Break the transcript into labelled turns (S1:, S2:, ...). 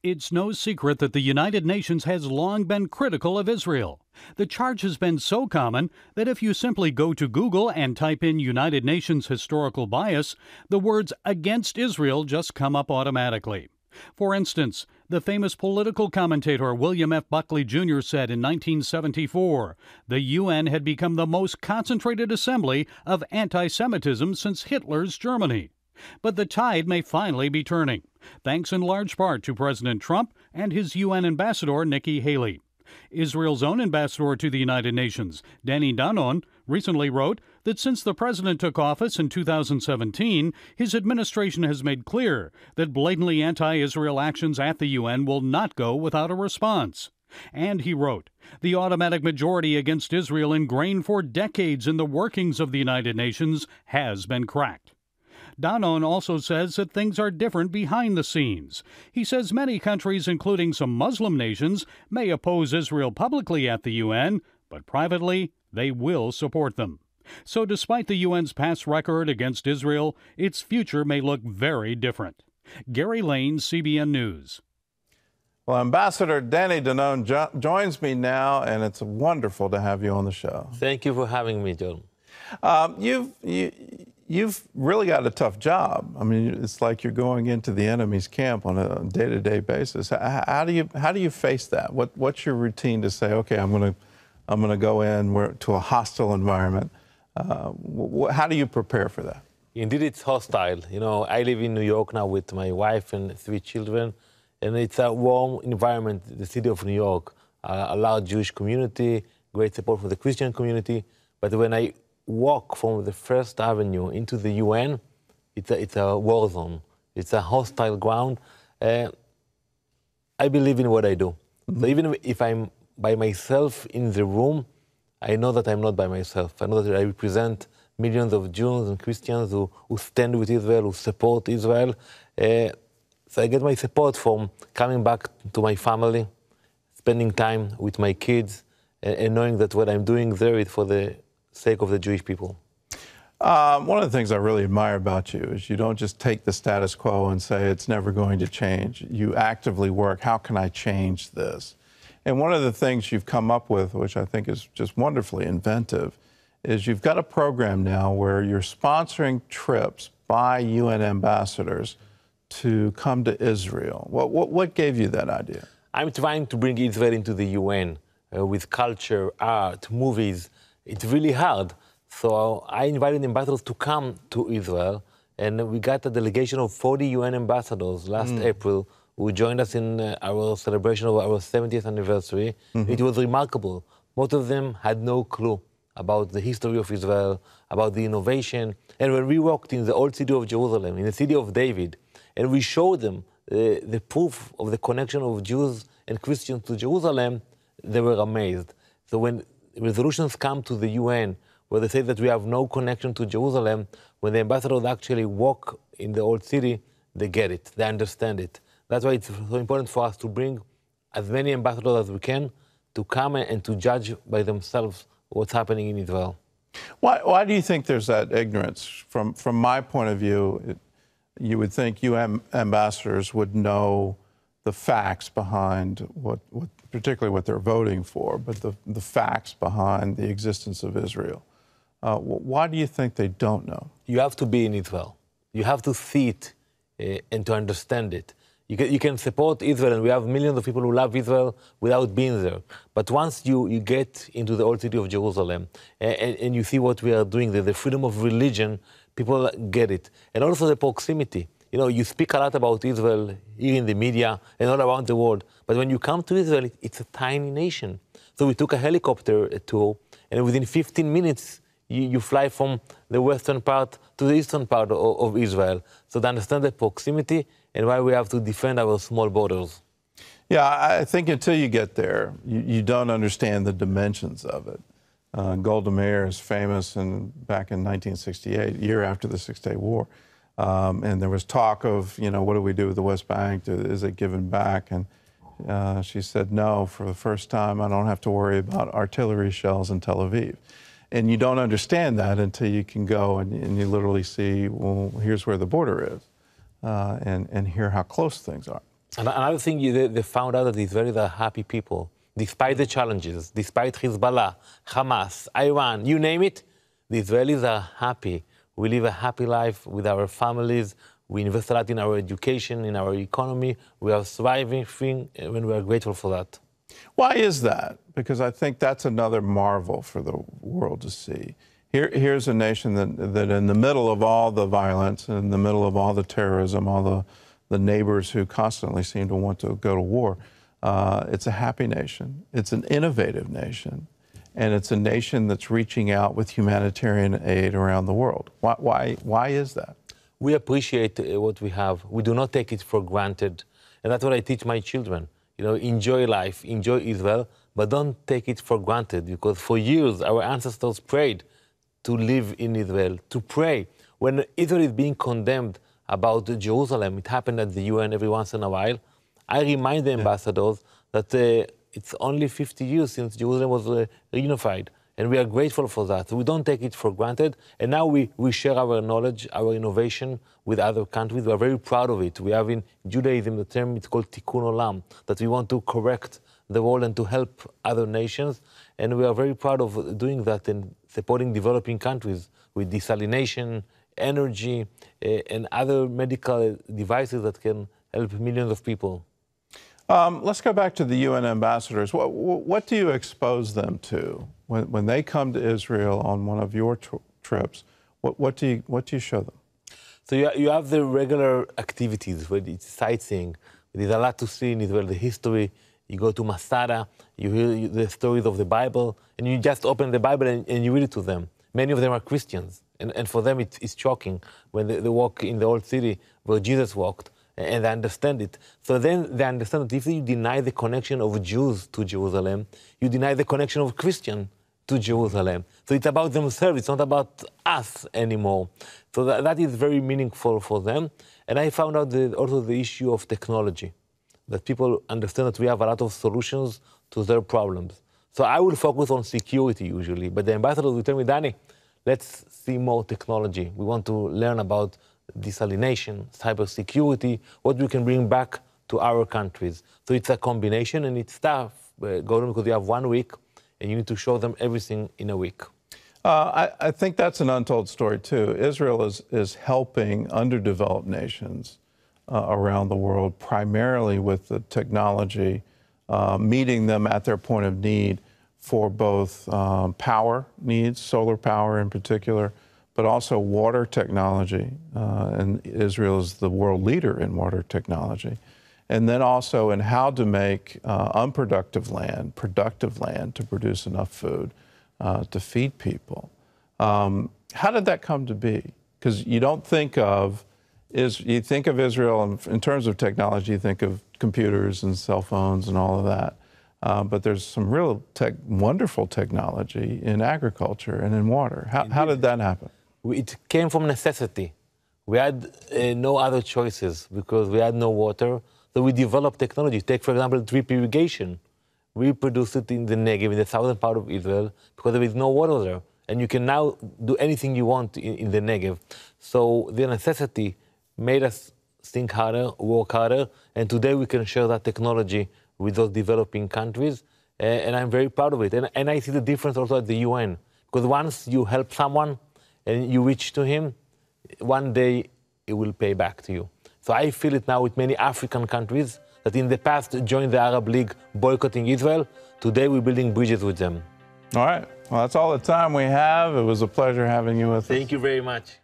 S1: It's no secret that the United Nations has long been critical of Israel. The charge has been so common that if you simply go to Google and type in United Nations historical bias, the words against Israel just come up automatically. For instance, the famous political commentator William F. Buckley Jr. said in 1974 the UN had become the most concentrated assembly of anti-Semitism since Hitler's Germany. But the tide may finally be turning, thanks in large part to President Trump and his UN ambassador Nikki Haley. Israel's own ambassador to the United Nations, Danon, recently wrote that since the president took office in 2017, his administration has made clear that blatantly anti-Israel actions at the UN will not go without a response. And he wrote, the automatic majority against Israel ingrained for decades in the workings of the United Nations has been cracked. Danon also says that things are different behind the scenes. He says many countries, including some Muslim nations, may oppose Israel publicly at the UN, but privately they will support them. So despite the UN's past record against Israel, its future may look very different. Gary Lane, CBN News.
S2: Well, Ambassador Danon joins me now, and it's wonderful to have you on the show.
S3: Thank you for having me, John.
S2: You've really got a tough job. I mean, it's like you're going into the enemy's camp on a day-to-day basis. How do you face that? What's your routine to say, okay, I'm gonna go in to a hostile environment? How do you prepare for that?
S3: Indeed, it's hostile. You know, I live in New York now with my wife and 3 children, and it's a warm environment, the city of New York, a large Jewish community, great support for the Christian community. But when I walk from the First Avenue into the UN, it's a war zone. It's a hostile ground. I believe in what I do. Mm-hmm. So even if I'm by myself in the room, I know that I'm not by myself. I know that I represent millions of Jews and Christians who stand with Israel, who support Israel. So I get my support from coming back to my family, spending time with my kids, and knowing that what I'm doing there is for the sake of the Jewish people.
S2: One of the things I really admire about you is you don't just take the status quo and say it's never going to change. You actively work, how can I change this? And one of the things you've come up with, which I think is just wonderfully inventive, is you've got a program now where you're sponsoring trips by UN ambassadors to come to Israel. What gave you that idea?
S3: I'm trying to bring Israel into the UN with culture, art, movies. It's really hard. So I invited ambassadors to come to Israel, and we got a delegation of 40 UN ambassadors last April who joined us in our celebration of our 70th anniversary. It was remarkable. Most of them had no clue about the history of Israel, about the innovation. And when we walked in the old city of Jerusalem, in the city of David, and we showed them the proof of the connection of Jews and Christians to Jerusalem, they were amazed. So when resolutions come to the UN where they say that we have no connection to Jerusalem, when the ambassadors actually walk in the old city, they get it, they understand it. That's why it's so important for us to bring as many ambassadors as we can to come and to judge by themselves what's happening in Israel.
S2: Why do you think there's that ignorance? From my point of view, you would think UN ambassadors would know the facts behind particularly what they're voting for, but the facts behind the existence of Israel. Why do you think they don't know?
S3: You have to be in Israel. You have to see it and to understand it. You can support Israel, and we have millions of people who love Israel without being there. But once you get into the old city of Jerusalem and you see what we are doing there, the freedom of religion, people get it. And also the proximity. You know, you speak a lot about Israel here in the media and all around the world, but when you come to Israel, it's a tiny nation. So we took a helicopter tour, and within 15 minutes, you fly from the western part to the eastern part of Israel. So to understand the proximity and why we have to defend our small borders.
S2: Yeah, I think until you get there, you don't understand the dimensions of it. Golda Meir is famous back in 1968, year after the Six-Day War. And there was talk of, what do we do with the West Bank? Is it given back? And she said, no, for the first time, I don't have to worry about artillery shells in Tel Aviv. And you don't understand that until you can go and you literally see, well, here's where the border is, and hear how close things are.
S3: And another thing, they found out that the Israelis are happy people. Despite the challenges, despite Hezbollah, Hamas, Iran, you name it, the Israelis are happy. We live a happy life with our families. We invest a lot in our education, in our economy. We are thriving, and we are grateful for that.
S2: Why is that? Because I think that's another marvel for the world to see. Here's a nation that in the middle of all the violence, in the middle of all the terrorism, all the neighbors who constantly seem to want to go to war, it's a happy nation. It's an innovative nation. And it's a nation that's reaching out with humanitarian aid around the world. Why is that?
S3: We appreciate what we have. We do not take it for granted. And that's what I teach my children. You know, enjoy life, enjoy Israel, but don't take it for granted, because for years our ancestors prayed to live in Israel, to pray. When Israel is being condemned about Jerusalem, it happened at the UN every once in a while, I remind the ambassadors that it's only 50 years since Jerusalem was reunified, and we are grateful for that. We don't take it for granted, and now we share our knowledge, our innovation with other countries. We are very proud of it. We have in Judaism the term, it's called tikkun olam, that we want to correct the world and to help other nations, and we are very proud of doing that and supporting developing countries with desalination, energy, and other medical devices that can help millions of people.
S2: Let's go back to the UN ambassadors. What do you expose them to when they come to Israel on one of your trips? What do you show them?
S3: So you have the regular activities where it's sightseeing. There's a lot to see in Israel, the history. You go to Masada, you hear the stories of the Bible, and you just open the Bible and you read it to them. Many of them are Christians, and for them it's shocking when they walk in the old city where Jesus walked, and they understand it. So then they understand that if you deny the connection of Jews to Jerusalem, you deny the connection of Christians to Jerusalem. So it's about themselves, it's not about us anymore. So that is very meaningful for them. And I found out also the issue of technology, that people understand that we have a lot of solutions to their problems. So I will focus on security usually, but the ambassadors will tell me, Danny, let's see more technology. We want to learn about desalination, cybersecurity, what we can bring back to our countries. So it's a combination, and it's tough, Gordon, because you have 1 week and you need to show them everything in a week.
S2: I think that's an untold story too. Israel is helping underdeveloped nations around the world, primarily with the technology, meeting them at their point of need for both power needs, solar power in particular, but also water technology. And Israel is the world leader in water technology. And then also in how to make unproductive land productive land to produce enough food to feed people. How did that come to be? Because you don't think of you think of Israel in terms of technology, you think of computers and cell phones and all of that. But there's some real wonderful technology in agriculture and in water. How did that happen?
S3: It came from necessity. We had no other choices because we had no water. So we developed technology. Take, for example, drip irrigation. We produce it in the Negev, in the southern part of Israel, because there is no water there. And you can now do anything you want in the Negev. So the necessity made us think harder, work harder, and today we can share that technology with those developing countries, and I'm very proud of it. And I see the difference also at the UN, because once you help someone and you reach to him, one day it will pay back to you. So I feel it now with many African countries that in the past joined the Arab League boycotting Israel. Today we're building bridges with them.
S2: All right. Well, that's all the time we have. It was a pleasure having you with us.
S3: Thank you very much.